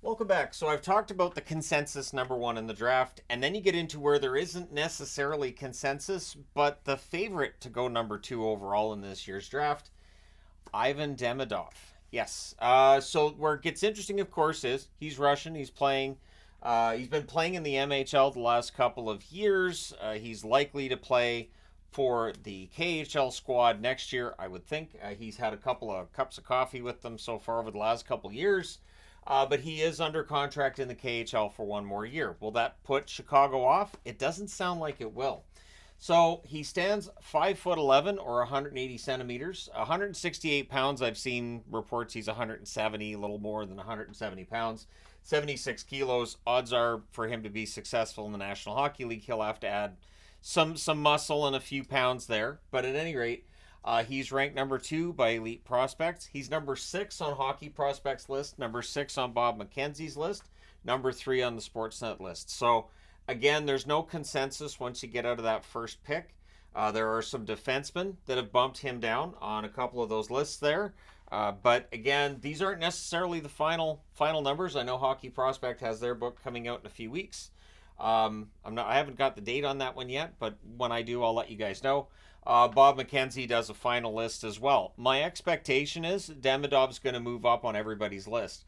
Welcome back. So I've talked about the consensus number one in the draft, and then you get into where there isn't necessarily consensus, but the favorite to go number two overall in this year's draft, Ivan Demidov. Yes. So where it gets interesting, of course, is he's Russian. He's playing. He's been playing in the MHL the last couple of years. He's likely to play for the KHL squad next year, I would think. He's had a couple of cups of coffee with them so far over the last couple of years. But he is under contract in the KHL for one more year. Will that put Chicago off? It doesn't sound like it will. So he stands 5'11" or 180 centimeters, 168 pounds. I've seen reports he's 170, a little more than 170 pounds, 76 kilos. Odds are for him to be successful in the National Hockey League, he'll have to add some muscle and a few pounds there. But at any rate, he's ranked number two by Elite Prospects. He's number six on Hockey Prospects list, number six on Bob McKenzie's list, number three on the Sportsnet list. So again, there's no consensus once you get out of that first pick. There are some defensemen that have bumped him down on a couple of those lists there. But again, these aren't necessarily the final numbers. I know Hockey Prospect has their book coming out in a few weeks. I haven't got the date on that one yet, but when I do, I'll let you guys know. Bob McKenzie does a final list as well. My expectation is Demidov's going to move up on everybody's list.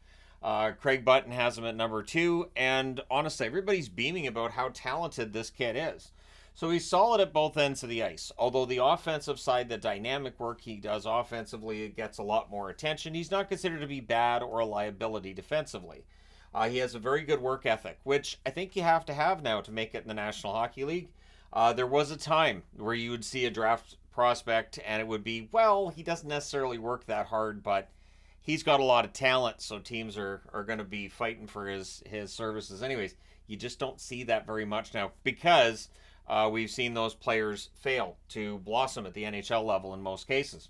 Craig Button has him at number two, and honestly, everybody's beaming about how talented this kid is. So he's solid at both ends of the ice. Although the offensive side, the dynamic work he does offensively, gets a lot more attention. He's not considered to be bad or a liability defensively. He has a very good work ethic, which I think you have to have now to make it in the National Hockey League. There was a time where you would see a draft prospect and it would be, well, he doesn't necessarily work that hard, but he's got a lot of talent, so teams are going to be fighting for his services. Anyways, you just don't see that very much now because we've seen those players fail to blossom at the NHL level in most cases.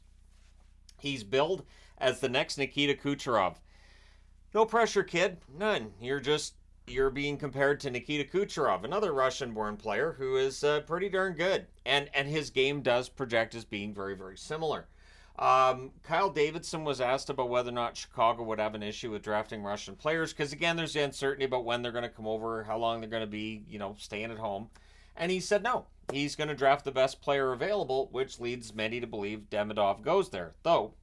He's billed as the next Nikita Kucherov. No pressure, kid. None. You're being compared to Nikita Kucherov, another Russian-born player who is pretty darn good, and his game does project as being very, very similar. Kyle Davidson was asked about whether or not Chicago would have an issue with drafting Russian players because again, there's the uncertainty about when they're going to come over, how long they're going to be, staying at home, and he said no. He's going to draft the best player available, which leads many to believe Demidov goes there. Though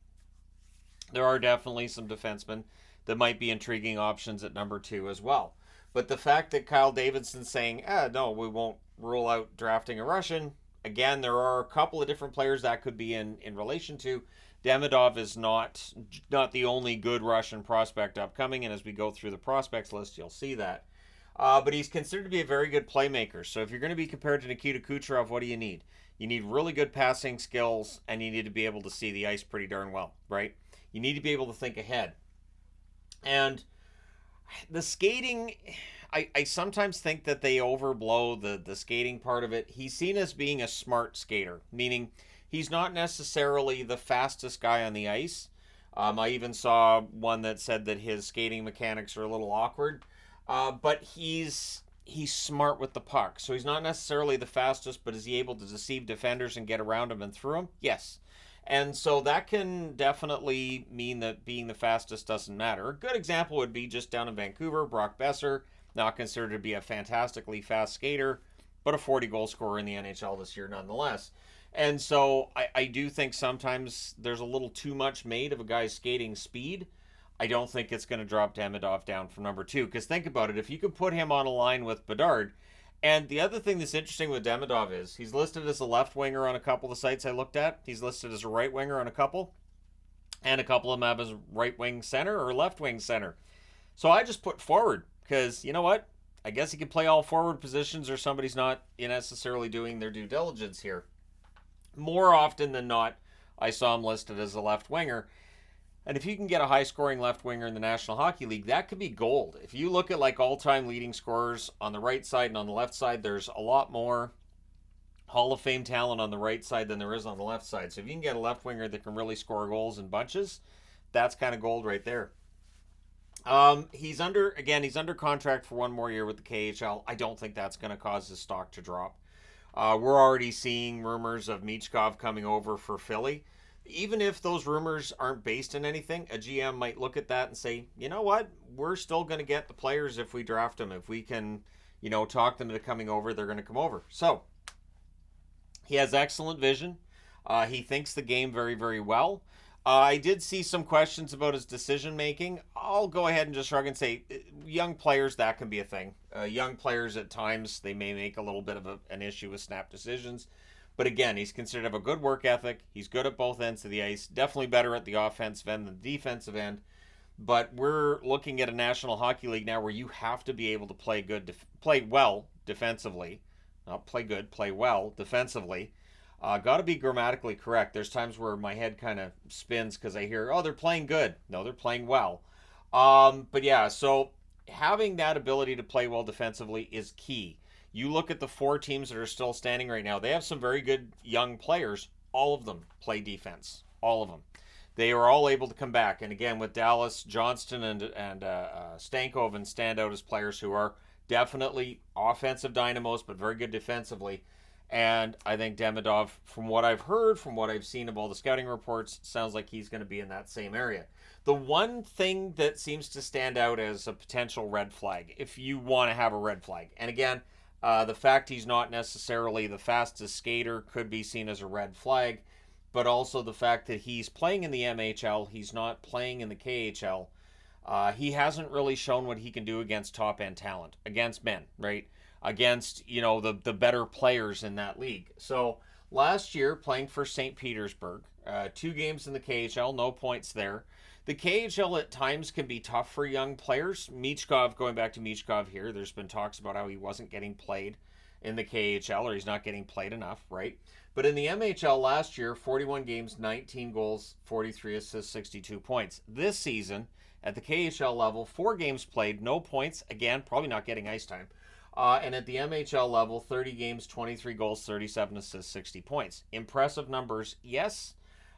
there are definitely some defensemen that might be intriguing options at number two as well. But the fact that Kyle Davidson's saying, no, we won't rule out drafting a Russian, again, there are a couple of different players that could be in relation to. Demidov is not the only good Russian prospect upcoming, and as we go through the prospects list, you'll see that. But he's considered to be a very good playmaker. So if you're going to be compared to Nikita Kucherov, what do you need? You need really good passing skills, and you need to be able to see the ice pretty darn well, right? You need to be able to think ahead. And the skating, I sometimes think that they overblow the skating part of it. He's seen as being a smart skater, meaning he's not necessarily the fastest guy on the ice. I even saw one that said that his skating mechanics are a little awkward, but he's smart with the puck. So he's not necessarily the fastest, but is he able to deceive defenders and get around them and through them? Yes. And so that can definitely mean that being the fastest doesn't matter. A good example would be just down in Vancouver, Brock Besser, not considered to be a fantastically fast skater, but a 40-goal scorer in the NHL this year nonetheless. And so I do think sometimes there's a little too much made of a guy's skating speed. I don't think it's going to drop Demidov down from number two. Because think about it, if you could put him on a line with Bedard, and the other thing that's interesting with Demidov is he's listed as a left winger on a couple of sites I looked at. He's listed as a right winger on a couple. And a couple of them have as right wing center or left wing center. So I just put forward because, you know what? I guess he can play all forward positions or somebody's not necessarily doing their due diligence here. More often than not, I saw him listed as a left winger. And if you can get a high-scoring left winger in the National Hockey League, that could be gold. If you look at like all-time leading scorers on the right side and on the left side, there's a lot more Hall of Fame talent on the right side than there is on the left side. So if you can get a left winger that can really score goals in bunches, that's kind of gold right there. He's under contract for one more year with the KHL. I don't think that's going to cause his stock to drop. We're already seeing rumors of Michkov coming over for Philly. even if those rumors aren't based in anything, a GM might look at that and say, you know what, we're still going to get the players if we draft them. If we can, talk them into coming over, they're going to come over. So he has excellent vision. He thinks the game very, very well. I did see some questions about his decision making. I'll go ahead and just shrug and say, young players, that can be a thing. Young players, at times, they may make a little bit of an issue with snap decisions. But again, he's considered to have a good work ethic. He's good at both ends of the ice. Definitely better at the offensive end than the defensive end. But we're looking at a National Hockey League now where you have to be able to play well defensively. Not play good, play well defensively. Got to be grammatically correct. There's times where my head kind of spins because I hear, oh, they're playing good. No, they're playing well. But yeah, so having that ability to play well defensively is key. You look at the 4 teams that are still standing right now. They have some very good young players. All of them play defense. All of them. They are all able to come back. And again, with Dallas, Johnston, and Stankoven stand out as players who are definitely offensive dynamos, but very good defensively. And I think Demidov, from what I've heard, from what I've seen of all the scouting reports, sounds like he's going to be in that same area. The one thing that seems to stand out as a potential red flag, if you want to have a red flag, and again, the fact he's not necessarily the fastest skater could be seen as a red flag, but also the fact that he's playing in the MHL, he's not playing in the KHL. He hasn't really shown what he can do against top-end talent, against men, right? Against, the better players in that league. So last year, playing for St. Petersburg, 2 games in the KHL, no points there. The KHL at times can be tough for young players. Michkov, going back to Michkov here, there's been talks about how he wasn't getting played in the KHL, or he's not getting played enough, right? But in the MHL last year, 41 games, 19 goals, 43 assists, 62 points. This season, at the KHL level, 4 games played, no points. Again, probably not getting ice time. And at the MHL level, 30 games, 23 goals, 37 assists, 60 points. Impressive numbers, yes,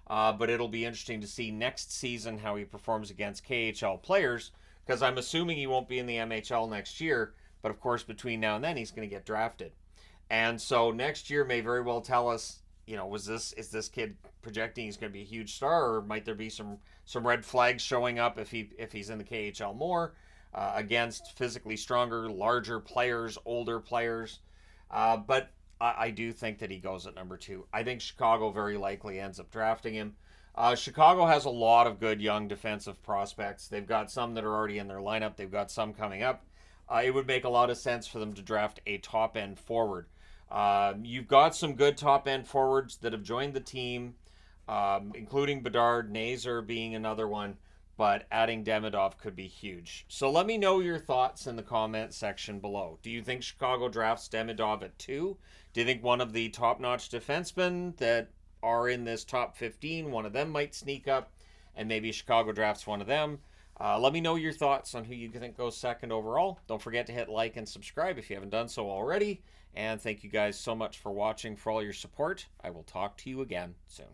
but it'll be interesting to see next season how he performs against KHL players, because I'm assuming he won't be in the MHL next year, but of course between now and then he's going to get drafted. And so next year may very well tell us, is this kid projecting he's going to be a huge star, or might there be some red flags showing up if he's in the KHL more? Against physically stronger, larger players, older players. But I do think that he goes at number 2. I think Chicago very likely ends up drafting him. Chicago has a lot of good young defensive prospects. They've got some that are already in their lineup. They've got some coming up. It would make a lot of sense for them to draft a top-end forward. You've got some good top-end forwards that have joined the team, including Bedard, Nazer being another one. But adding Demidov could be huge. So let me know your thoughts in the comment section below. Do you think Chicago drafts Demidov at 2? Do you think one of the top-notch defensemen that are in this top 15, one of them might sneak up, and maybe Chicago drafts one of them? Let me know your thoughts on who you think goes second overall. Don't forget to hit like and subscribe if you haven't done so already. And thank you guys so much for watching, for all your support. I will talk to you again soon.